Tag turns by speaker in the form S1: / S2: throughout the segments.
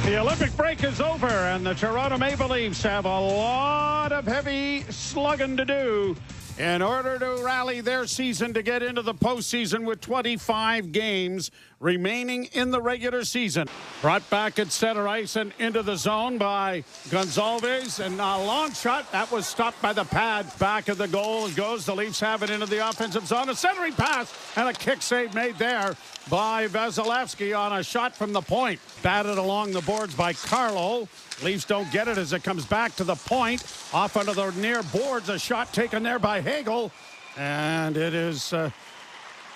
S1: The Olympic break is over, and the Toronto Maple Leafs have a lot of heavy slugging to do in order to rally their season to get into the postseason with 25 games remaining in the regular season. Brought back at center ice and into the zone by Gonzalez, and a long shot that was stopped by the pad. Back of the goal it goes. The Leafs have it into the offensive zone. A centering pass and a kick save made there by Vasilevsky on a shot from the point. Batted along the boards by Carlo. Leafs don't get it as it comes back to the point. Off onto the near boards. A shot taken there by Hagel. And it is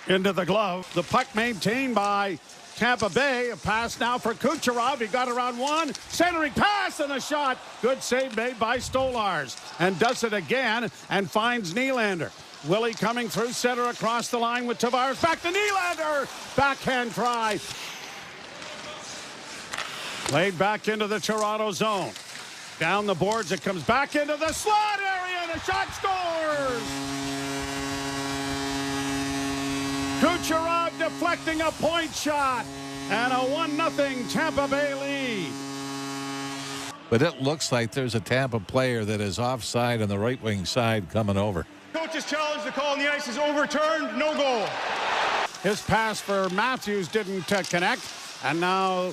S1: into the glove. The puck maintained by Tampa Bay. A pass now for Kucherov. He got around one. Centering pass and a shot. Good save made by Stolarz. And does it again and finds Nylander. Willie coming through center across the line with Tavares. Back to Nylander. Backhand try. Laid back into the Toronto zone. Down the boards, it comes back into the slot area, and a shot scores! Kucherov deflecting a point shot, and a 1-0 Tampa Bay lead.
S2: But it looks like there's a Tampa player that is offside on the right wing side coming over.
S3: Coach's challenge, the call on the ice is overturned, no goal.
S1: His pass for Matthews didn't connect, and now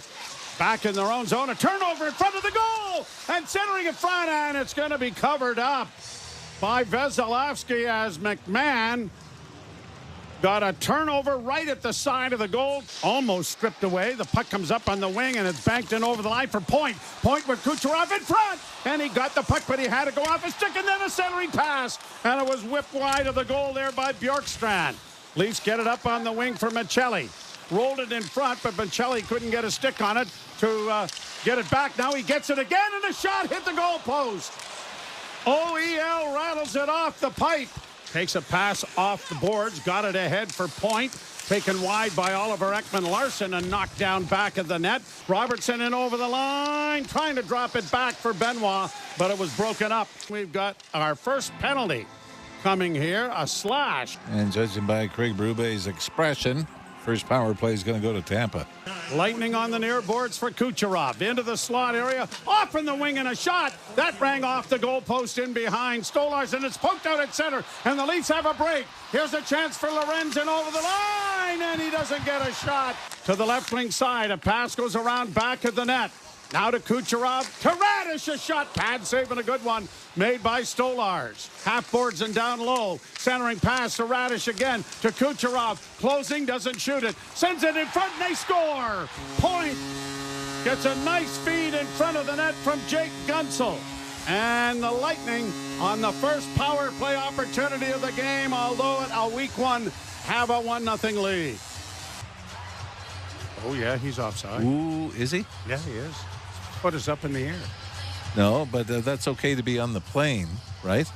S1: back in their own zone, a turnover in front of the goal, and centering in front, and it's going to be covered up by Vasilevsky as McMahon got a turnover right at the side of the goal, almost stripped away. The puck comes up on the wing, and it's banked in over the line for Point. Point with Kucherov in front, and he got the puck, but he had to go off his stick, and then a centering pass, and it was whipped wide of the goal there by Bjorkstrand. Leafs get it up on the wing for Michelli. Rolled it in front, but Michelli couldn't get a stick on it to get it back. Now he gets it again, and a shot hit the goalpost. OEL rattles it off the pipe. Takes a pass off the boards, got it ahead for Point. Taken wide by Oliver Ekman-Larsson and knocked down back of the net. Robertson in over the line, trying to drop it back for Benoit, but it was broken up. We've got our first penalty coming here, a slash.
S2: And judging by Craig Berube's expression, first power play is going to go to Tampa.
S1: Lightning on the near boards for Kucherov. Into the slot area. Off in the wing and a shot. That rang off the goalpost in behind Stolarz, and it's poked out at center. And the Leafs have a break. Here's a chance for Lorenzen over the line, and he doesn't get a shot. To the left wing side. A pass goes around back of the net. Now to Kucherov. To Radish, a shot. Pad save and a good one made by Stolarz. Half boards and down low. Centering pass to Radish again to Kucherov. Closing, doesn't shoot it. Sends it in front, and they score. Point gets a nice feed in front of the net from Jake Guentzel. And the Lightning on the first power play opportunity of the game, although at a week one, have a 1-0 lead. Oh, yeah, he's offside.
S2: Ooh, is he?
S1: Yeah, he is. Foot is up in the air.
S2: No, but that's okay to be on the plane, right?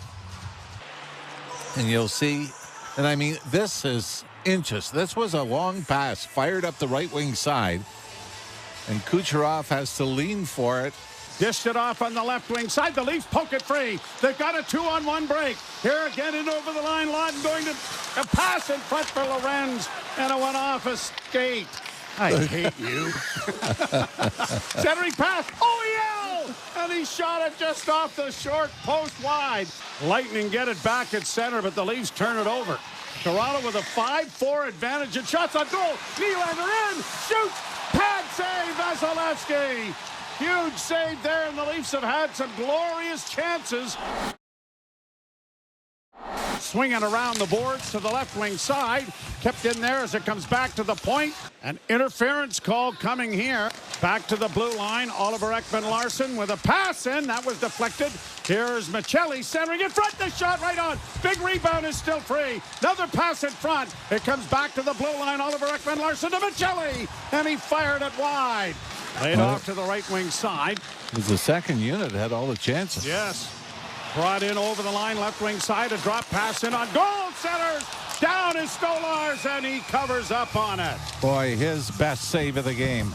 S2: And you'll see, and I mean, this is inches. This was a long pass fired up the right wing side, and Kucherov has to lean for it.
S1: Dished it off on the left wing side. The Leafs poke it free. They've got a 2-on-1 break. Here again and over the line. Lawton going to a pass in front for Lorenz, and it went off a skate. I hate you. Centering pass. OEL! And he shot it just off the short post wide. Lightning get it back at center, but the Leafs turn it over. Toronto with a 5-4 advantage and shots on goal. Nylander in. Shoots. Pad save. Vasilevsky. Huge save there, and the Leafs have had some glorious chances. Swinging around the boards to the left wing side. Kept in there as it comes back to the point. An interference call coming here. Back to the blue line. Oliver Ekman-Larsson with a pass in. That was deflected. Here's Michelli centering in front. The shot right on. Big rebound is still free. Another pass in front. It comes back to the blue line. Oliver Ekman-Larsson to Michelli. And he fired it wide. Laid off to the right wing side.
S2: It was the second unit had all the chances.
S1: Yes. Brought in over the line, left wing side, a drop pass in on goal. Centers. Down is Stolarz, and he covers up on it.
S2: Boy, his best save of the game.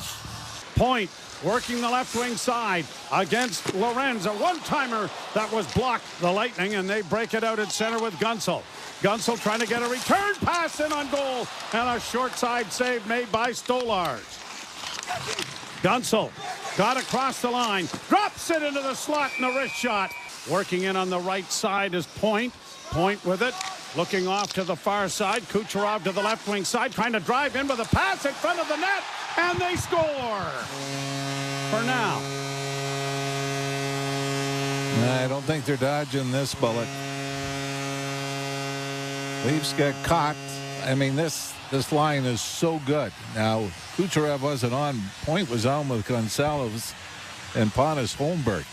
S1: Point working the left wing side against Lorenz. A one-timer that was blocked. The Lightning, and they break it out at center with Guentzel. Guentzel trying to get a return pass in on goal, and a short side save made by Stolarz. Guentzel Got across the line. Drops it into the slot and a wrist shot. Working in on the right side is Point. Point with it. Looking off to the far side. Kucherov to the left wing side. Trying to drive in with a pass in front of the net. And they score. For now.
S2: I don't think they're dodging this bullet. Leafs get caught. I mean, this line is so good. Now, Kucherov wasn't on. Point was on with Gonzalez and Pontus Holmberg.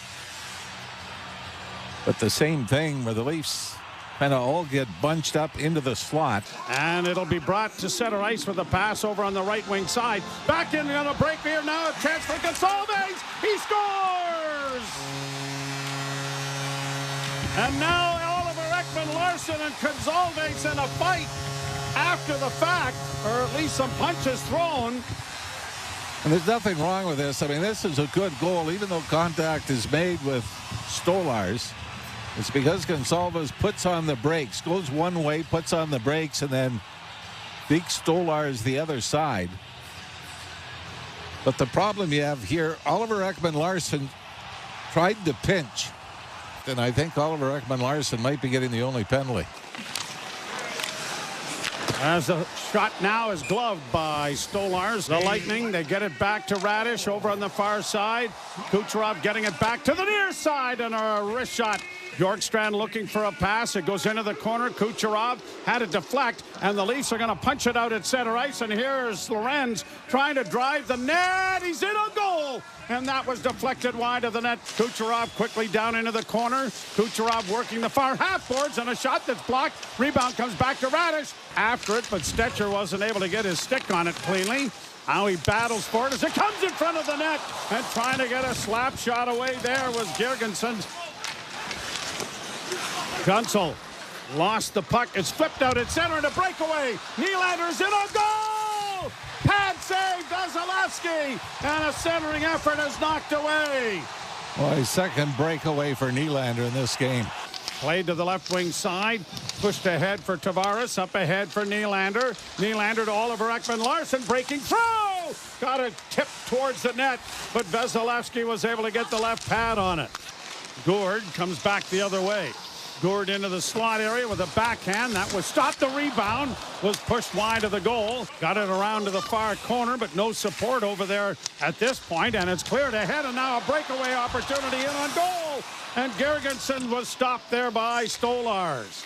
S2: But the same thing where the Leafs kind of all get bunched up into the slot.
S1: And it'll be brought to center ice with a pass over on the right wing side. Back in on a break here now. A chance for 𝐏𝐫𝐨𝐰𝐞𝐿. He scores! And now Oliver Ekman-Larsson and 𝐏𝐫𝐨𝐰 in a fight after the fact, or at least some punches thrown.
S2: And there's nothing wrong with this. I mean, this is a good goal, even though contact is made with Stolarz. It's because Gonzalez puts on the brakes, goes one way, puts on the brakes, and then beats Stolarz the other side. But the problem you have here, Oliver Ekman-Larsson tried to pinch. And I think Oliver Ekman-Larsson might be getting the only penalty.
S1: As the shot now is gloved by Stolarz. The Lightning, they get it back to Radish over on the far side. Kucherov getting it back to the near side and a wrist shot. Bjorkstrand looking for a pass. It goes into the corner. Kucherov had it deflect, and the Leafs are going to punch it out at center ice. And here's Lorenz trying to drive the net. He's in a goal, and that was deflected wide of the net. Kucherov quickly down into the corner. Kucherov working the far half boards, and a shot that's blocked. Rebound comes back to Radish after it, but Stetcher wasn't able to get his stick on it cleanly. Now he battles for it as it comes in front of the net, and trying to get a slap shot away there was Girgensson. Gunsel lost the puck. It's flipped out at center and a breakaway. Nylander's in a goal! Pad save, Vasilevsky, and a centering effort is knocked away.
S2: Well, a second breakaway for Nylander in this game.
S1: Played to the left wing side. Pushed ahead for Tavares. Up ahead for Nylander. Nylander to Oliver Ekman-Larsson. Breaking through. Got a tip towards the net, but Vasilevsky was able to get the left pad on it. Gourde comes back the other way. Gourde into the slot area with a backhand. That was stopped. The rebound was pushed wide of the goal. Got it around to the far corner, but no support over there at this point, and it's cleared ahead, and now a breakaway opportunity in on goal. And Girgensson was stopped there by Stolarz.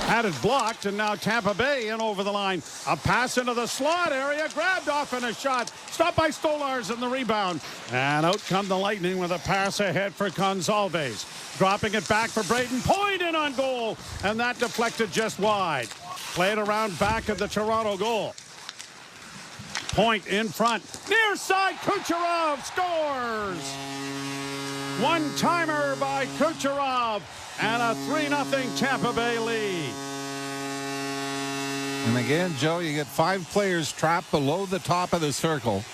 S1: Had it blocked, and now Tampa Bay in over the line. A pass into the slot area, grabbed off and a shot. Stopped by Stolarz in the rebound. And out come the Lightning with a pass ahead for Gonzalez. Dropping it back for Braden Point in on goal. And that deflected just wide. Played around back of the Toronto goal. Point in front. Near side, Kucherov scores. One-timer by Kucherov. And a 3-0 Tampa Bay lead.
S2: And again, Joe, you get 5 players trapped below the top of the circle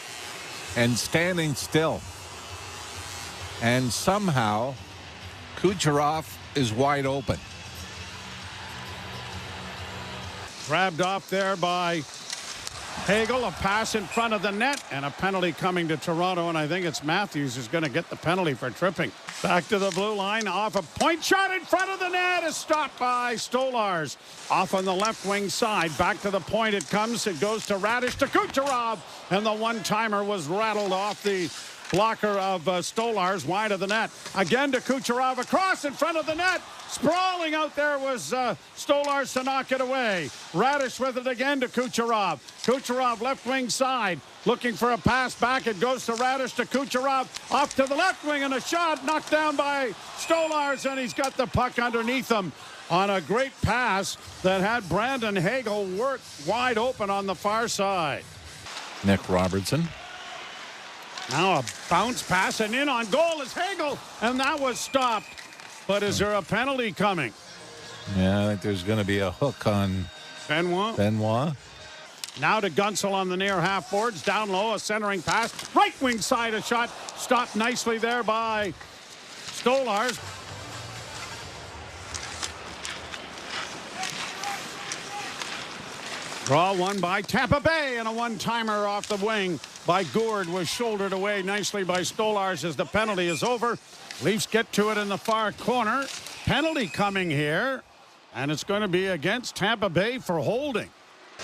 S2: and standing still. And somehow, Kucherov is wide open.
S1: Grabbed off there by Hagel, a pass in front of the net, and a penalty coming to Toronto, and I think it's Matthews who's going to get the penalty for tripping. Back to the blue line, off a point shot in front of the net is stopped by Stolarz. Off on the left wing side, back to the point it comes. It goes to Radish to Kucherov, and the one-timer was rattled off the blocker of Stolarz wide of the net. Again to Kucherov, across in front of the net. Sprawling out there was Stolarz to knock it away. Radish with it again to Kucherov. Kucherov left wing side, looking for a pass back. It goes to Radish to Kucherov. Off to the left wing and a shot knocked down by Stolarz, and he's got the puck underneath him on a great pass that had Brandon Hagel work wide open on the far side.
S2: Nick Robertson.
S1: Now a bounce pass, and in on goal is Hagel, and that was stopped. But is there a penalty coming?
S2: Yeah, I think there's going to be a hook on Benoit.
S1: Now to Gunsel on the near half boards. Down low, a centering pass. Right wing side, a shot. Stopped nicely there by Stolarz. Draw one by Tampa Bay, and a one-timer off the wing by Gourde was shouldered away nicely by Stolarz as the penalty is over. Leafs get to it in the far corner. Penalty coming here, and it's going to be against Tampa Bay for holding.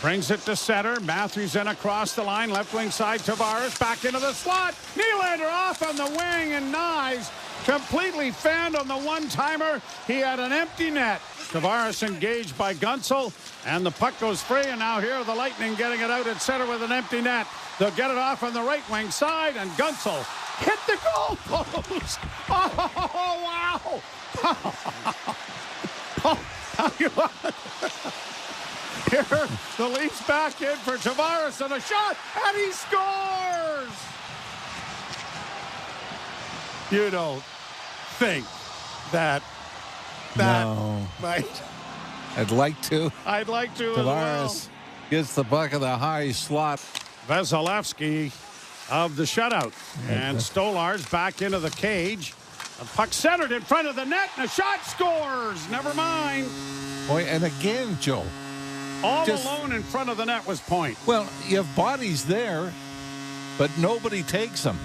S1: Brings it to center. Matthews in across the line. Left wing side. Tavares back into the slot. Nylander off on the wing, and 𝐏𝐈 completely fanned on the one-timer. He had an empty net. Tavares engaged by 𝐁𝐞, and the puck goes free, and now here are the Lightning getting it out at center with an empty net. They'll get it off on the right wing side, and 𝐁𝐞 hit the goal post. Oh, wow. Here, the Leafs back in for Tavares, and a shot, and he scores! You don't think that
S2: No.
S1: might...
S2: I'd like to.
S1: I'd like to as well.
S2: Tavares gets the puck in the high slot.
S1: Vasilevsky of the shutout. And Stolarz back into the cage. The puck centered in front of the net, and a shot scores. Never mind.
S2: Boy, and again, Joe.
S1: All alone in front of the net was Point.
S2: Well, you have bodies there, but nobody takes them.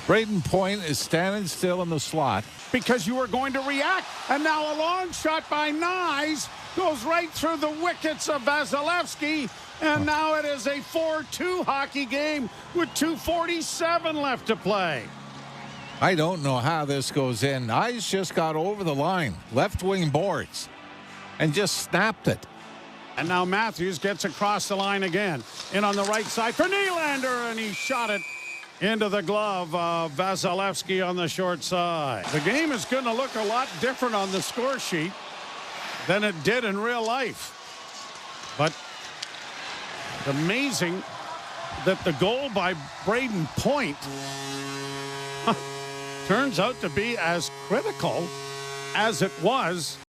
S2: Brayden Point is standing still in the slot.
S1: Because you were going to react. And now a long shot by 𝐏𝐈 goes right through the wickets of Vasilevsky. And now it is a 4-2 hockey game with 2:47 left to play.
S2: I don't know how this goes in. 𝐏𝐈 just got over the line, left wing boards, and just snapped it.
S1: And now Matthews gets across the line again. In on the right side for Nylander, and he shot it into the glove of Vasilevsky on the short side. The game is going to look a lot different on the score sheet than it did in real life. But amazing that the goal by Brayden Point turns out to be as critical as it was